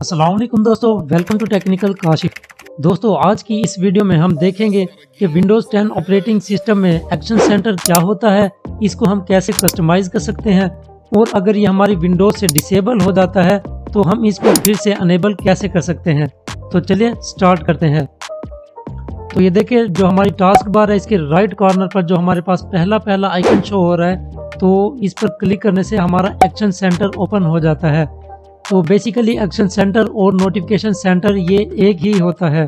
अस्सलाम वालेकुम दोस्तों, वेलकम टू टेक्निकल काशिफ। दोस्तों आज की इस वीडियो में हम देखेंगे कि विंडोज़ 10 ऑपरेटिंग सिस्टम में एक्शन सेंटर क्या होता है, इसको हम कैसे कस्टमाइज़ कर सकते हैं और अगर ये हमारी विंडोज़ से डिसेबल हो जाता है तो हम इसको फिर से अनेबल कैसे कर सकते हैं। तो चलिए स्टार्ट करते हैं। तो ये देखिए जो हमारी टास्क बार है इसके राइट कॉर्नर पर जो हमारे पास पहला आइकन शो हो रहा है, तो इस पर क्लिक करने से हमारा एक्शन सेंटर ओपन हो जाता है। तो बेसिकली एक्शन सेंटर और नोटिफिकेशन सेंटर ये एक ही होता है,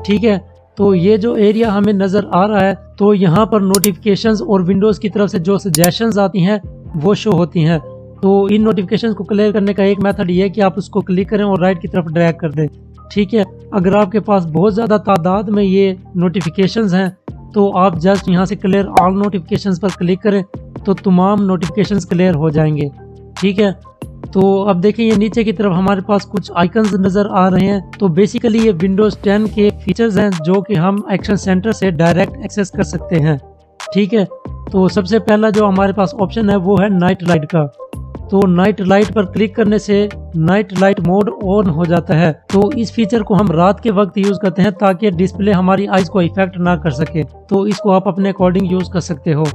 ठीक है। तो ये जो एरिया हमें नज़र आ रहा है तो यहाँ पर नोटिफिकेशंस और विंडोज़ की तरफ से जो सजेशंस आती हैं वो शो होती हैं। तो इन नोटिफिकेशंस को क्लियर करने का एक मेथड ये है कि आप उसको क्लिक करें और राइट की तरफ ड्रैग कर दें, ठीक है। अगर आपके पास बहुत ज़्यादा तादाद में ये नोटिफिकेशंस हैं तो आप जस्ट यहाँ से क्लियर ऑल नोटिफिकेशंस पर क्लिक करें तो तमाम नोटिफिकेशंस क्लियर हो जाएंगे, ठीक है। तो अब देखिए ये नीचे की तरफ हमारे पास कुछ आइकन्स नज़र आ रहे हैं। तो बेसिकली ये विंडोज़ 10 के फीचर्स हैं जो कि हम एक्शन सेंटर से डायरेक्ट एक्सेस कर सकते हैं, ठीक है। तो सबसे पहला जो हमारे पास ऑप्शन है वो है नाइट लाइट का। तो नाइट लाइट पर क्लिक करने से नाइट लाइट मोड ऑन हो जाता है। तो इस फीचर को हम रात के वक्त यूज़ करते हैं ताकि डिस्प्ले हमारी आइज़ को इफेक्ट ना कर सके। तो इसको आप अपने अकॉर्डिंग यूज़ कर सकते हो।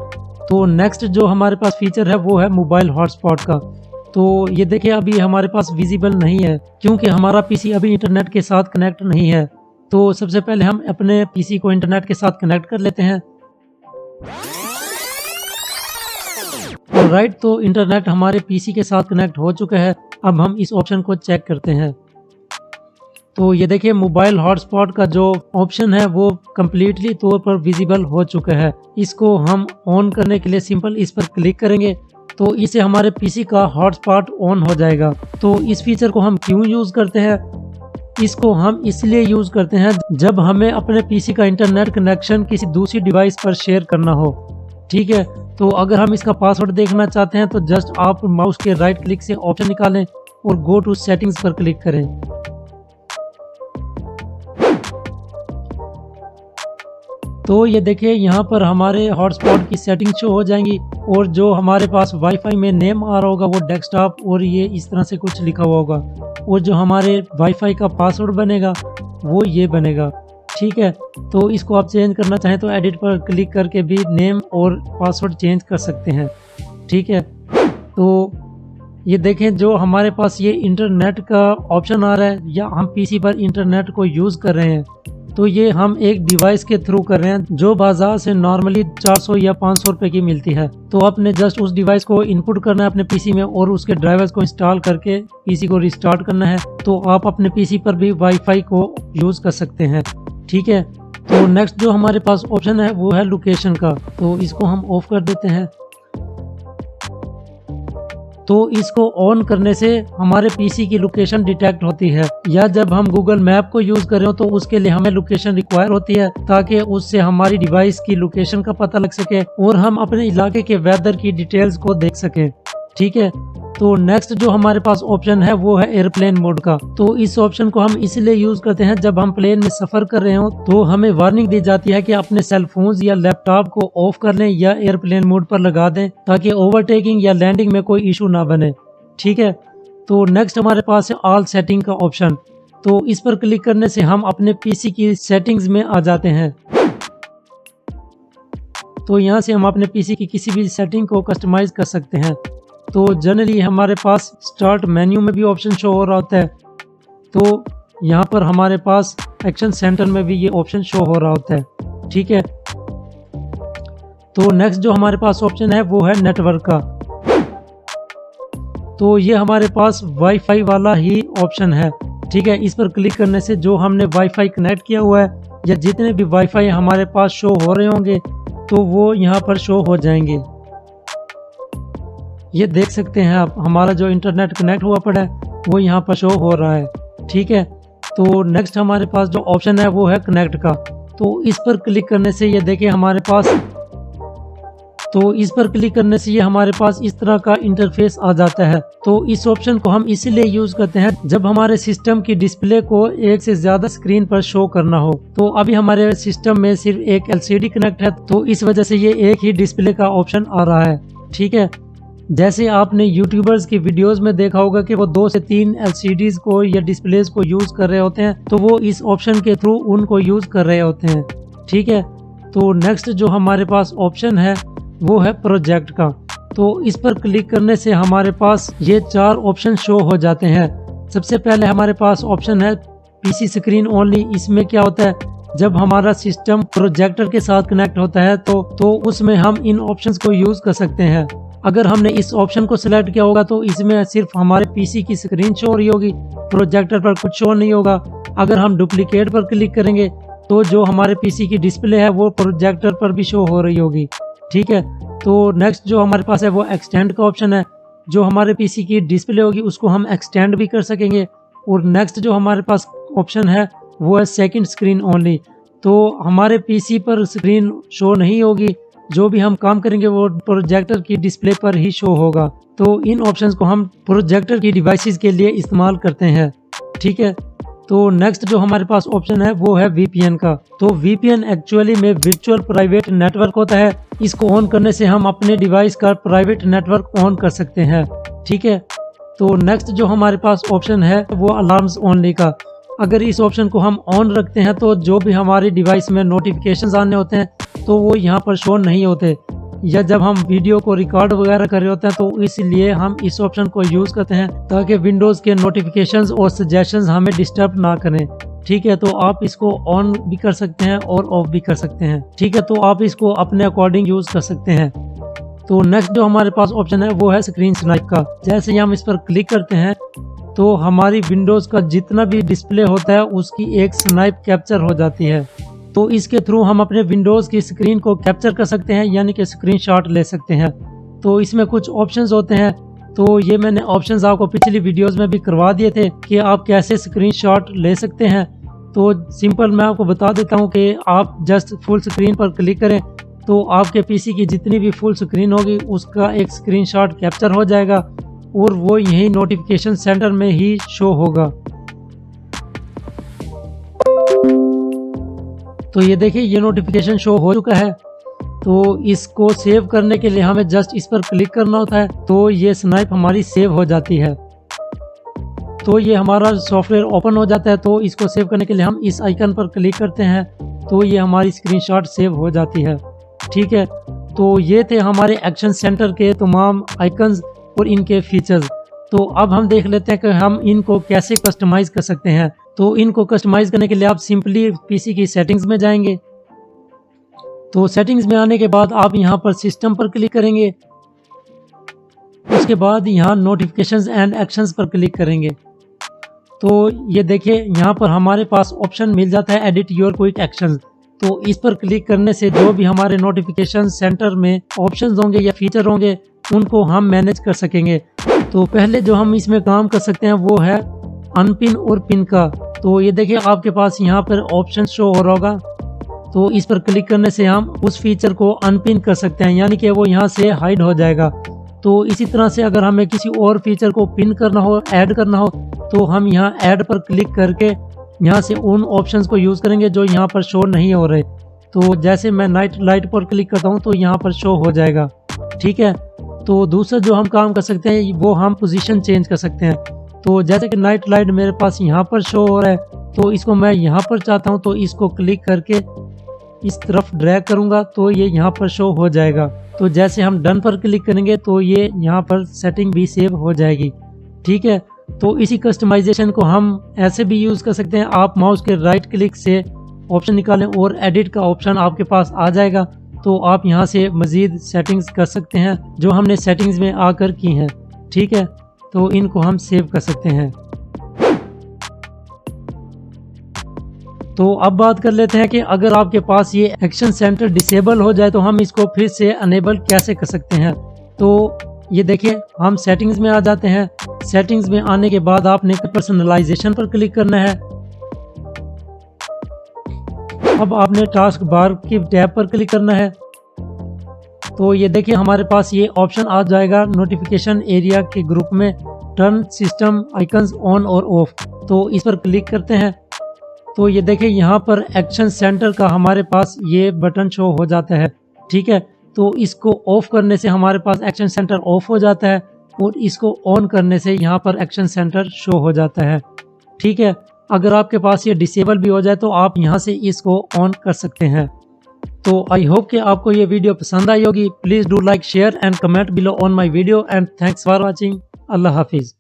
तो नेक्स्ट जो हमारे पास फीचर है वो है मोबाइल हॉटस्पॉट का। तो ये देखिए अभी हमारे पास विजिबल नहीं है क्योंकि हमारा पीसी अभी इंटरनेट के साथ कनेक्ट नहीं है। तो सबसे पहले हम अपने पीसी को इंटरनेट के साथ कनेक्ट कर लेते हैं। ऑलराइट, तो इंटरनेट हमारे पीसी के साथ कनेक्ट हो चुका है। अब हम इस ऑप्शन को चेक करते हैं। तो ये देखिए मोबाइल हॉटस्पॉट का जो ऑप्शन है वो कम्प्लीटली तौर पर विजिबल हो चुका है। इसको हम ऑन करने के लिए सिंपल इस पर क्लिक करेंगे तो इससे हमारे पीसी का हॉटस्पॉट ऑन हो जाएगा। तो इस फीचर को हम क्यों यूज़ करते हैं? इसको हम इसलिए यूज़ करते हैं जब हमें अपने पीसी का इंटरनेट कनेक्शन किसी दूसरी डिवाइस पर शेयर करना हो, ठीक है। तो अगर हम इसका पासवर्ड देखना चाहते हैं तो जस्ट आप माउस के राइट क्लिक से ऑप्शन निकालें और गो टू सेटिंग्स पर क्लिक करें। तो ये देखिए यहाँ पर हमारे हॉटस्पॉट की सेटिंग शो हो जाएंगी और जो हमारे पास वाईफाई में नेम आ रहा होगा वो डेस्कटॉप और ये इस तरह से कुछ लिखा हुआ होगा और जो हमारे वाईफाई का पासवर्ड बनेगा वो ये बनेगा, ठीक है। तो इसको आप चेंज करना चाहें तो एडिट पर क्लिक करके भी नेम और पासवर्ड चेंज कर सकते हैं, ठीक है। तो ये देखें जो हमारे पास ये इंटरनेट का ऑप्शन आ रहा है या हम पीसी पर इंटरनेट को यूज़ कर रहे हैं तो ये हम एक डिवाइस के थ्रू कर रहे हैं जो बाजार से नॉर्मली 400 या 500 रुपए की मिलती है। तो आपने जस्ट उस डिवाइस को इनपुट करना है अपने पीसी में और उसके ड्राइवर्स को इंस्टॉल करके पीसी को रिस्टार्ट करना है। तो आप अपने पीसी पर भी वाईफाई को यूज़ कर सकते हैं, ठीक है। तो नेक्स्ट जो हमारे पास ऑप्शन है वो है लोकेशन का। तो इसको हम ऑफ कर देते हैं। तो इसको ऑन करने से हमारे पीसी की लोकेशन डिटेक्ट होती है या जब हम गूगल मैप को यूज़ कर रहे हो तो उसके लिए हमें लोकेशन रिक्वायर होती है ताकि उससे हमारी डिवाइस की लोकेशन का पता लग सके और हम अपने इलाके के वेदर की डिटेल्स को देख सकें, ठीक है। तो नेक्स्ट जो हमारे पास ऑप्शन है वो है एयरप्लेन मोड का। तो इस ऑप्शन को हम इसलिए यूज़ करते हैं जब हम प्लेन में सफ़र कर रहे हो तो हमें वार्निंग दी जाती है कि अपने सेल फोन्स या लैपटॉप को ऑफ कर लें या एयरप्लेन मोड पर लगा दें ताकि ओवरटेकिंग या लैंडिंग में कोई इशू ना बने, ठीक है। तो नेक्स्ट हमारे पास है ऑल सेटिंग का ऑप्शन। तो इस पर क्लिक करने से हम अपने पीसी की सेटिंग्स में आ जाते हैं। तो यहाँ से हम अपने पीसी की किसी भी सेटिंग को कस्टमाइज कर सकते हैं। तो जनरली हमारे पास स्टार्ट मेन्यू में भी ऑप्शन शो हो रहा होता है। तो यहाँ पर हमारे पास एक्शन सेंटर में भी ये ऑप्शन शो हो रहा होता है, ठीक है। तो नेक्स्ट जो हमारे पास ऑप्शन है वो है नेटवर्क का। तो ये हमारे पास वाईफाई वाला ही ऑप्शन है, ठीक है। इस पर क्लिक करने से जो हमने वाईफाई कनेक्ट किया हुआ है या जितने भी वाईफाई हमारे पास शो हो रहे होंगे तो वो यहाँ पर शो हो जाएंगे। ये देख सकते हैं आप हमारा जो इंटरनेट कनेक्ट हुआ पड़ा है वो यहाँ पर शो हो रहा है, ठीक है। तो नेक्स्ट हमारे पास जो ऑप्शन है वो है कनेक्ट का। तो इस पर क्लिक करने से ये देखिए हमारे पास ये हमारे पास इस तरह का इंटरफेस आ जाता है। तो इस ऑप्शन को हम इसीलिए यूज़ करते हैं जब हमारे सिस्टम की डिस्प्ले को एक से ज़्यादा स्क्रीन पर शो करना हो। तो अभी हमारे सिस्टम में सिर्फ एक LCD कनेक्ट है तो इस वजह से ये एक ही डिस्प्ले का ऑप्शन आ रहा है, ठीक है। जैसे आपने यूट्यूबर्स की वीडियोस में देखा होगा कि वो 2 से 3 LCDs को या डिस्प्लेस को यूज कर रहे होते हैं, तो वो इस ऑप्शन के थ्रू उनको यूज कर रहे होते हैं। ठीक है, तो नेक्स्ट जो हमारे पास ऑप्शन है वो है प्रोजेक्ट का। तो इस पर क्लिक करने से हमारे पास ये 4 ऑप्शन शो हो जाते हैं। सबसे पहले हमारे पास ऑप्शन है पीसी स्क्रीन ओनली। इसमें क्या होता है, जब हमारा सिस्टम प्रोजेक्टर के साथ कनेक्ट होता है तो उसमें हम इन ऑप्शंस को यूज कर सकते हैं। अगर हमने इस ऑप्शन को सिलेक्ट किया होगा तो इसमें सिर्फ हमारे पीसी की स्क्रीन शो हो रही होगी, प्रोजेक्टर पर कुछ शो नहीं होगा। अगर हम डुप्लीकेट पर क्लिक करेंगे तो जो हमारे पीसी की डिस्प्ले है वो प्रोजेक्टर पर भी शो हो रही होगी। ठीक है, तो नेक्स्ट जो हमारे पास है वो एक्सटेंड का ऑप्शन है। जो हमारे पीसी की डिस्प्ले होगी उसको हम एक्सटेंड भी कर सकेंगे। और नेक्स्ट जो हमारे पास ऑप्शन है वो है सेकंड स्क्रीन ओनली। तो हमारे पीसी पर स्क्रीन शो नहीं होगी, जो भी हम काम करेंगे वो प्रोजेक्टर की डिस्प्ले पर ही शो होगा। तो इन ऑप्शंस को हम प्रोजेक्टर की डिवाइसेस के लिए इस्तेमाल करते हैं। ठीक है, तो नेक्स्ट जो हमारे पास ऑप्शन है वो है VPN का। तो VPN एक्चुअली में वर्चुअल प्राइवेट नेटवर्क होता है। इसको ऑन करने से हम अपने डिवाइस का प्राइवेट नेटवर्क ऑन कर सकते हैं। ठीक है, तो नेक्स्ट जो हमारे पास ऑप्शन है वो अलार्म्स ओनली का। अगर इस ऑप्शन को हम ऑन रखते हैं तो जो भी हमारी डिवाइस में नोटिफिकेशंस आने होते हैं तो वो यहाँ पर शो नहीं होते, या जब हम वीडियो को रिकॉर्ड वगैरह कर रहे होते हैं तो इसलिए हम इस ऑप्शन को यूज करते हैं ताकि विंडोज के नोटिफिकेशंस और सजेशंस हमें डिस्टर्ब ना करें। ठीक है, तो आप इसको ऑन भी कर सकते हैं और ऑफ भी कर सकते हैं। ठीक है, तो आप इसको अपने अकॉर्डिंग यूज कर सकते हैं। तो नेक्स्ट जो हमारे पास ऑप्शन है वो है स्क्रीन स्नाइप का। जैसे ही हम इस पर क्लिक करते हैं तो हमारी विंडोज का जितना भी डिस्प्ले होता है उसकी एक स्नाइप कैप्चर हो जाती है। तो इसके थ्रू हम अपने विंडोज की स्क्रीन को कैप्चर कर सकते हैं, यानी कि स्क्रीनशॉट ले सकते हैं। तो इसमें कुछ ऑप्शंस होते हैं, तो ये मैंने ऑप्शंस आपको पिछली वीडियोस में भी करवा दिए थे कि आप कैसे स्क्रीनशॉट ले सकते हैं। तो सिंपल मैं आपको बता देता हूँ कि आप जस्ट फुल स्क्रीन पर क्लिक करें तो आपके पीसी की जितनी भी फुल स्क्रीन होगी उसका एक स्क्रीनशॉट कैप्चर हो जाएगा और वो यही नोटिफिकेशन सेंटर में ही शो होगा। तो ये देखिए, ये नोटिफिकेशन शो हो चुका है। तो इसको सेव करने के लिए हमें जस्ट इस पर क्लिक करना होता है, तो ये स्नाइप हमारी सेव हो जाती है। तो ये हमारा सॉफ्टवेयर ओपन हो जाता है। तो इसको सेव करने के लिए हम इस आइकन पर क्लिक करते हैं तो ये हमारी स्क्रीनशॉट सेव हो जाती है। ठीक है, तो ये थे हमारे एक्शन सेंटर के तमाम आइकन्स और इनके फीचर्स। तो अब हम देख लेते हैं कि हम इनको कैसे कस्टमाइज कर सकते हैं। तो इनको कस्टमाइज करने के लिए आप सिंपली पीसी की सेटिंग्स में जाएंगे। तो सेटिंग्स में आने के बाद आप यहाँ पर सिस्टम पर क्लिक करेंगे। उसके बाद यहाँ नोटिफिकेशंस एंड एक्शंस पर क्लिक करेंगे। तो ये देखिए, यहाँ पर हमारे पास ऑप्शन मिल जाता है एडिट योर क्विक एक्शंस। तो इस पर क्लिक करने से जो भी हमारे नोटिफिकेशन सेंटर में ऑप्शंस होंगे या फीचर होंगे उनको हम मैनेज कर सकेंगे। तो पहले जो हम इसमें काम कर सकते हैं वो है अनपिन और पिन का। तो ये देखिए, आपके पास यहाँ पर ऑप्शन शो हो रहा होगा। तो इस पर क्लिक करने से हम उस फीचर को अनपिन कर सकते हैं, यानी कि वो यहाँ से हाइड हो जाएगा। तो इसी तरह से अगर हमें किसी और फीचर को पिन करना हो, ऐड करना हो, तो हम यहाँ ऐड पर क्लिक करके यहाँ से उन ऑप्शंस को यूज़ करेंगे जो यहाँ पर शो नहीं हो रहे। तो जैसे मैं नाइट लाइट पर क्लिक करता हूँ तो यहाँ पर शो हो जाएगा। ठीक है, तो दूसरा जो हम काम कर सकते हैं वो हम पोजीशन चेंज कर सकते हैं। तो जैसे कि नाइट लाइट मेरे पास यहाँ पर शो हो रहा है, तो इसको मैं यहाँ पर चाहता हूँ तो इसको क्लिक करके इस तरफ ड्रैग करूँगा तो ये यहाँ पर शो हो जाएगा। तो जैसे हम डन पर क्लिक करेंगे तो ये यहाँ पर सेटिंग भी सेव हो जाएगी। ठीक है, तो इसी कस्टमाइजेशन को हम ऐसे भी यूज़ कर सकते हैं। आप माउस के राइट क्लिक से ऑप्शन निकालें और एडिट का ऑप्शन आपके पास आ जाएगा। तो आप यहाँ से मज़ीद सेटिंग्स कर सकते हैं जो हमने सेटिंग्स में आकर की हैं। ठीक है, तो इनको हम सेव कर सकते हैं। तो अब बात कर लेते हैं कि अगर आपके पास ये एक्शन सेंटर डिसेबल हो जाए तो हम इसको फिर से अनेबल कैसे कर सकते हैं। तो ये देखिए, हम सेटिंग्स में आ जाते हैं। सेटिंग्स में आने के बाद आपने पर्सनलाइजेशन पर क्लिक करना है। अब आपने टास्क बार की टैब पर क्लिक करना है। तो ये देखिए, हमारे पास ये ऑप्शन आ जाएगा नोटिफिकेशन एरिया के ग्रुप में टर्न सिस्टम आइकन्स ऑन और ऑफ। तो इस पर क्लिक करते हैं तो ये देखिए, यहाँ पर एक्शन सेंटर का हमारे पास ये बटन शो हो जाता है। ठीक है, तो इसको ऑफ करने से हमारे पास एक्शन सेंटर ऑफ हो जाता है और इसको ऑन करने से यहाँ पर एक्शन सेंटर शो हो जाता है। ठीक है, अगर आपके पास ये डिसेबल भी हो जाए तो आप यहाँ से इसको ऑन कर सकते हैं। तो आई होप कि आपको ये वीडियो पसंद आई होगी। Please do like, share and comment below on my video and thanks for watching. अल्लाह हाफिज़।